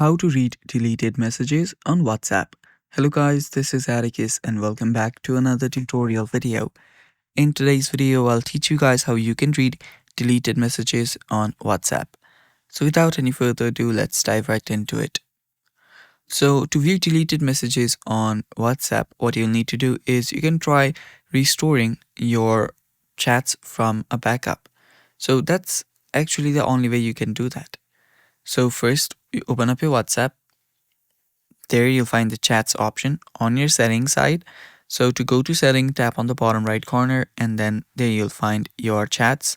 How to read deleted messages on WhatsApp. Hello guys, this is Atticus and welcome back to another tutorial video. In today's video, I'll teach you guys how you can read deleted messages on WhatsApp. So without any further ado, let's dive right into it. So to view deleted messages on WhatsApp, what you'll need to do is you can try restoring your chats from a backup. So that's actually the only way you can do that. So first, you open up your WhatsApp. There you'll find the chats option on your settings side. So to go to setting, tap on the bottom right corner and then there you'll find your chats.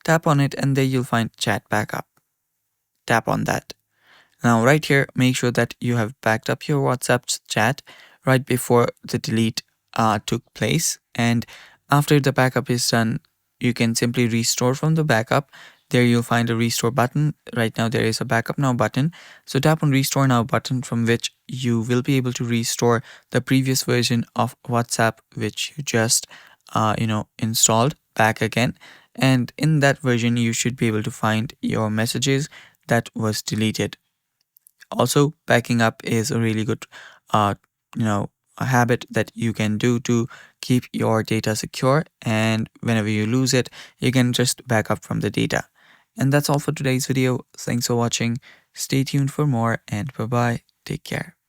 Tap on it and there you'll find chat backup. Tap on that. Now right here, make sure that you have backed up your WhatsApp chat right before the delete took place. And after the backup is done, you can simply restore from the backup. There you'll find a restore button. Right now there is a backup now button. So tap on restore now button, from which you will be able to restore the previous version of WhatsApp which you just installed back again. And in that version you should be able to find your messages that was deleted. Also, backing up is a really good uh a habit that you can do to keep your data secure, and whenever you lose it you can just back up from the data. And that's all for today's video. Thanks for watching. Stay tuned for more, and bye bye. Take care.